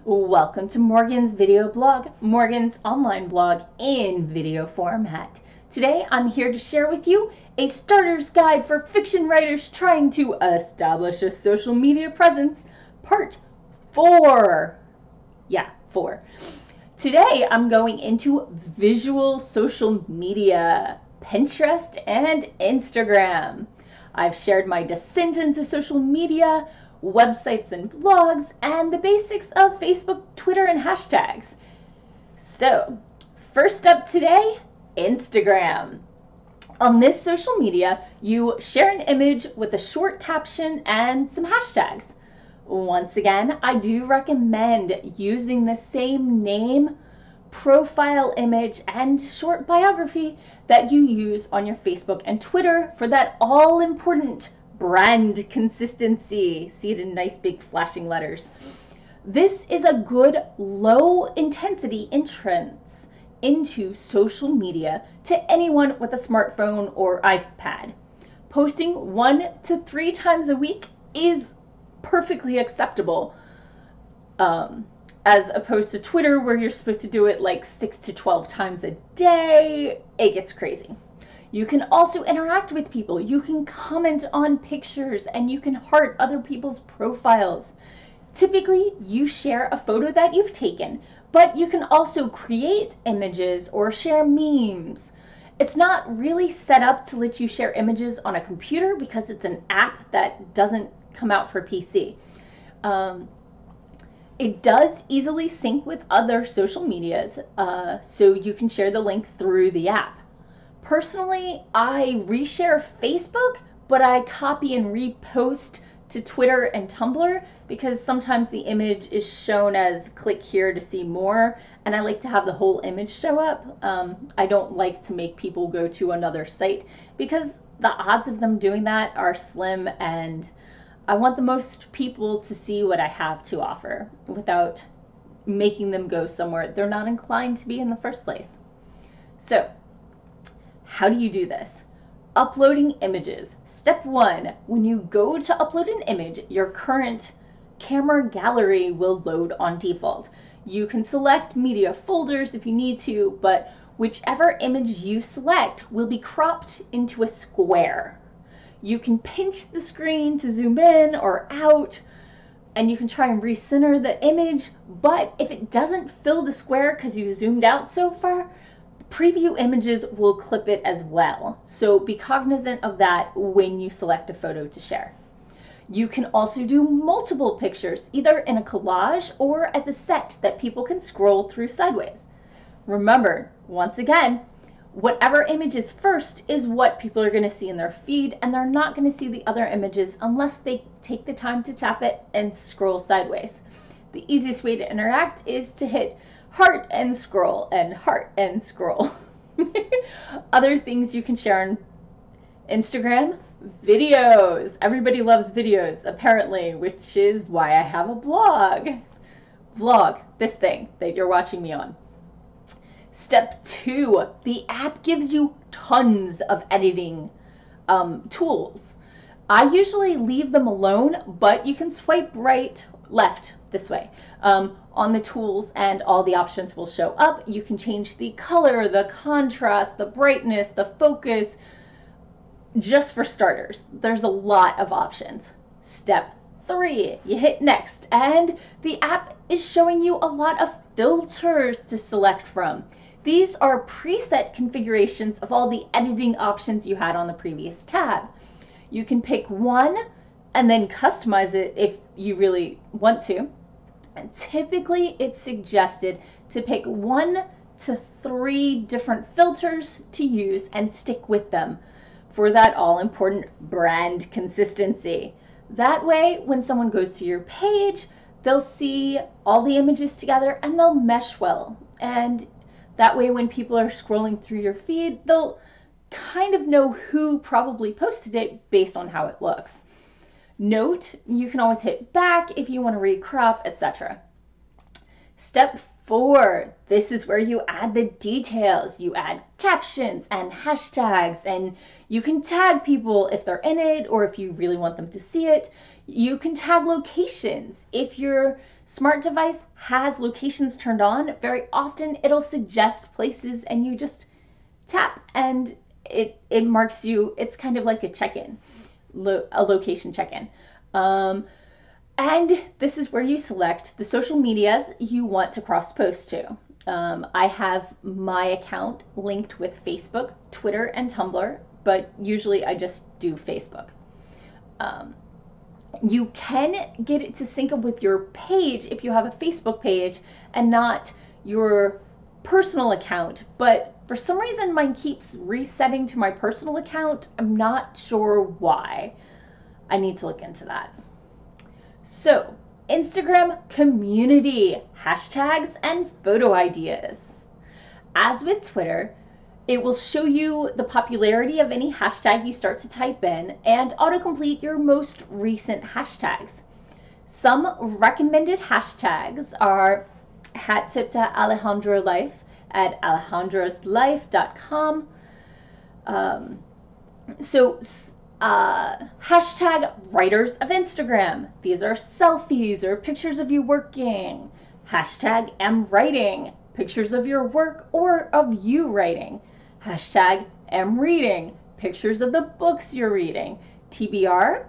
Welcome to Morgan's video blog, Morgan's online blog in video format. Today I'm here to share with you a starter's guide for fiction writers trying to establish a social media presence, part 4. Yeah, 4. Today I'm going into visual social media, Pinterest and Instagram. I've shared my descent into social media, websites and blogs, and the basics of Facebook, Twitter, and hashtags. So, first up today, Instagram. On this social media, you share an image with a short caption and some hashtags. Once again, I do recommend using the same name, profile image, and short biography that you use on your Facebook and Twitter for that all-important brand consistency. See it in nice big flashing letters. This is a good low intensity entrance into social media to anyone with a smartphone or iPad. Posting 1 to 3 times a week is perfectly acceptable, as opposed to Twitter where you're supposed to do it like 6 to 12 times a day. It gets crazy. You can also interact with people. You can comment on pictures and you can heart other people's profiles. Typically, you share a photo that you've taken, but you can also create images or share memes. It's not really set up to let you share images on a computer because it's an app that doesn't come out for PC. It does easily sync with other social medias, so you can share the link through the app. Personally, I reshare Facebook, but I copy and repost to Twitter and Tumblr because sometimes the image is shown as click here to see more, and I like to have the whole image show up. I don't like to make people go to another site because the odds of them doing that are slim, and I want the most people to see what I have to offer without making them go somewhere they're not inclined to be in the first place. So, how do you do this? Uploading images. Step 1, when you go to upload an image, your current camera gallery will load on default. You can select media folders if you need to, but whichever image you select will be cropped into a square. You can pinch the screen to zoom in or out, and you can try and recenter the image, but if it doesn't fill the square because you zoomed out so far, preview images will clip it as well. So be cognizant of that when you select a photo to share. You can also do multiple pictures, either in a collage or as a set that people can scroll through sideways. Remember, once again, whatever image is first is what people are going to see in their feed, and they're not going to see the other images unless they take the time to tap it and scroll sideways. The easiest way to interact is to hit heart and scroll and heart and scroll. Other things you can share on Instagram, videos. Everybody loves videos, apparently, which is why I have a blog. Vlog, this thing that you're watching me on. Step 2, the app gives you tons of editing tools. I usually leave them alone, but you can swipe left this way on the tools and all the options will show up. You can change the color, the contrast, the brightness, the focus. Just for starters, there's a lot of options. Step 3, you hit next, and the app is showing you a lot of filters to select from. These are preset configurations of all the editing options you had on the previous tab. You can pick one and then customize it if you really want to. And typically it's suggested to pick 1 to 3 different filters to use and stick with them for that all-important brand consistency. That way, when someone goes to your page, they'll see all the images together and they'll mesh well. And that way, when people are scrolling through your feed, they'll kind of know who probably posted it based on how it looks. Note, you can always hit back if you want to recrop, etc. Step 4, this is where you add the details. You add captions and hashtags, and you can tag people if they're in it or if you really want them to see it. You can tag locations. If your smart device has locations turned on, very often it'll suggest places and you just tap and it marks you. It's kind of like a check-in, a location check-in. And this is where you select the social medias you want to cross-post to. I have my account linked with Facebook, Twitter, and Tumblr, but usually I just do Facebook. You can get it to sync up with your page if you have a Facebook page and not your personal account, but for some reason mine keeps resetting to my personal account. I'm not sure why. I need to look into that. So, Instagram community, hashtags, and photo ideas. As with Twitter, it will show you the popularity of any hashtag you start to type in and autocomplete your most recent hashtags. Some recommended hashtags are hat tip to Alejandro Life at alejandroslife.com. Hashtag writers of Instagram. These are selfies or pictures of you working. Hashtag mWriting, pictures of your work or of you writing. Hashtag mReading, pictures of the books you're reading. TBR,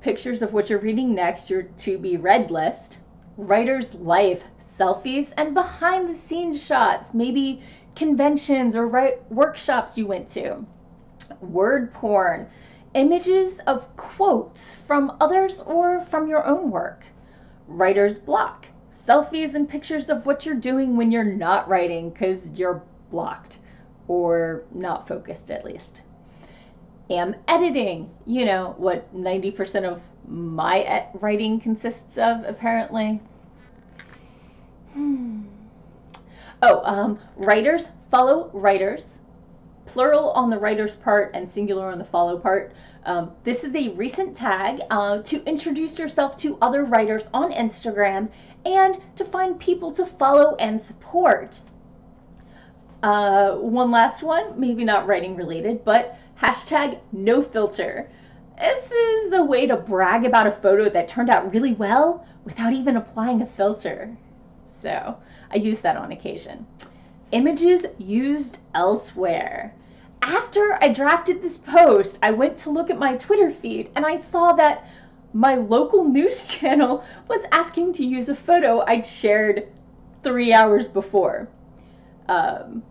pictures of what you're reading next, your to be read list. Writer's life, selfies and behind the scenes shots, maybe conventions or workshops you went to. Word porn, images of quotes from others or from your own work. Writer's block, selfies and pictures of what you're doing when you're not writing because you're blocked or not focused at least. Editing, you know what 90% of my writing consists of apparently. Writers follow writers, plural on the writers part and singular on the follow part. This is a recent tag to introduce yourself to other writers on Instagram and to find people to follow and support. One last one, maybe not writing related, but hashtag no filter. This is a way to brag about a photo that turned out really well without even applying a filter. So I use that on occasion. Images used elsewhere. After I drafted this post, I went to look at my Twitter feed and I saw that my local news channel was asking to use a photo I'd shared 3 hours before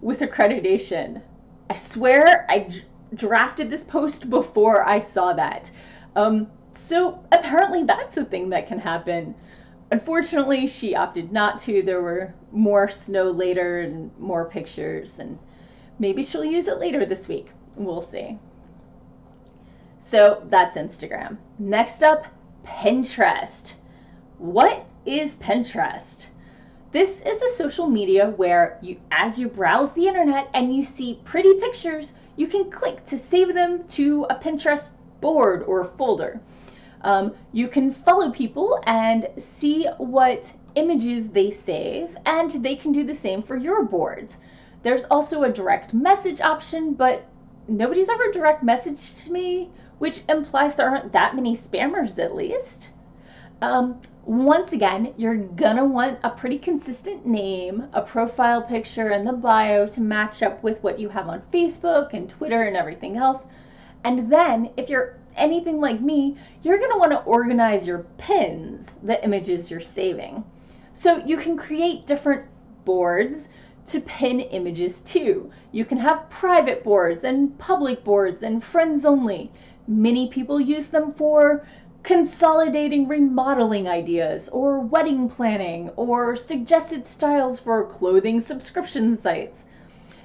with accreditation. I swear I drafted this post before I saw that. So apparently that's a thing that can happen. Unfortunately, she opted not to. There were more snow later and more pictures, and maybe she'll use it later this week. We'll see. So that's Instagram. Next up, Pinterest. What is Pinterest? This is a social media where as you browse the internet and you see pretty pictures, you can click to save them to a Pinterest board or folder. You can follow people and see what images they save, and they can do the same for your boards. There's also a direct message option, but nobody's ever direct messaged to me, which implies there aren't that many spammers at least. Once again, you're gonna want a pretty consistent name, a profile picture, and the bio to match up with what you have on Facebook and Twitter and everything else. And then, if you're anything like me, you're gonna wanna organize your pins, the images you're saving. So you can create different boards to pin images to. You can have private boards and public boards and friends only. Many people use them for consolidating remodeling ideas or wedding planning or suggested styles for clothing subscription sites.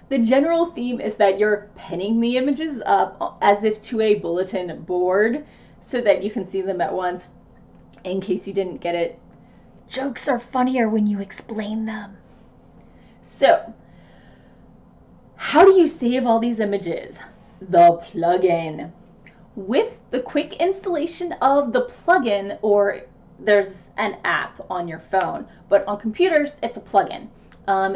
The general theme is that you're pinning the images up as if to a bulletin board so that you can see them at once. In case you didn't get it, jokes are funnier when you explain them. So, how do you save all these images? The plugin. With the quick installation of the plugin or there's an app on your phone, but on computers, it's a plugin.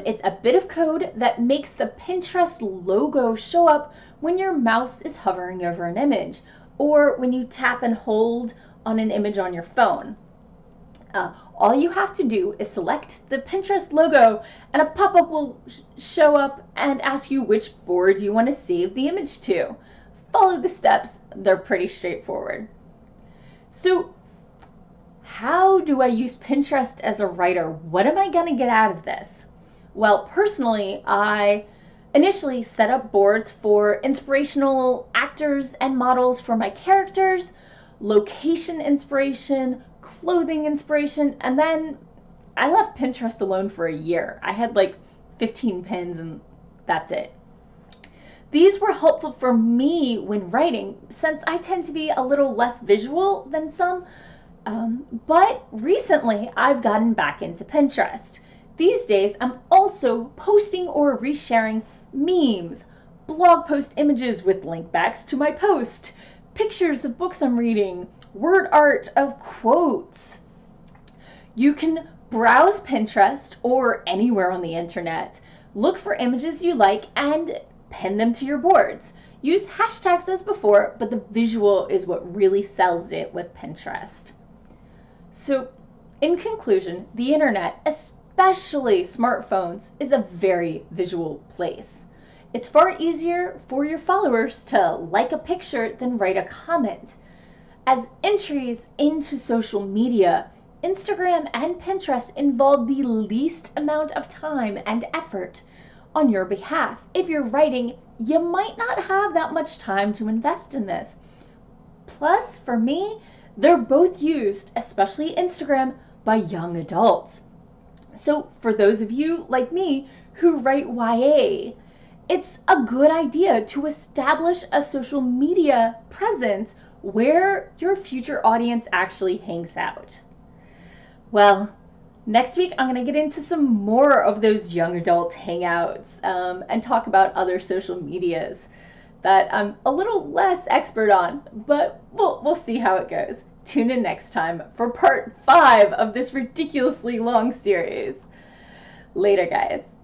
It's a bit of code that makes the Pinterest logo show up when your mouse is hovering over an image, or when you tap and hold on an image on your phone. All you have to do is select the Pinterest logo, and a pop-up will show up and ask you which board you want to save the image to. Follow the steps, they're pretty straightforward. So how do I use Pinterest as a writer? What am I going to get out of this? Well, personally, I initially set up boards for inspirational actors and models for my characters, location inspiration, clothing inspiration, and then I left Pinterest alone for a year. I had like 15 pins and that's it. These were helpful for me when writing, since I tend to be a little less visual than some, but recently I've gotten back into Pinterest. These days I'm also posting or resharing memes, blog post images with link backs to my post, pictures of books I'm reading, word art of quotes. You can browse Pinterest or anywhere on the internet, look for images you like and pin them to your boards. Use hashtags as before, but the visual is what really sells it with Pinterest. So, in conclusion, the internet, especially smartphones, is a very visual place. It's far easier for your followers to like a picture than write a comment. As entries into social media, Instagram and Pinterest involve the least amount of time and effort on your behalf. If you're writing, you might not have that much time to invest in this. Plus, for me, they're both used, especially Instagram, by young adults. So for those of you like me who write YA, it's a good idea to establish a social media presence where your future audience actually hangs out. Well, next week I'm going to get into some more of those young adult hangouts and talk about other social medias that I'm a little less expert on, but we'll see how it goes. Tune in next time for part 5 of this ridiculously long series. Later, guys.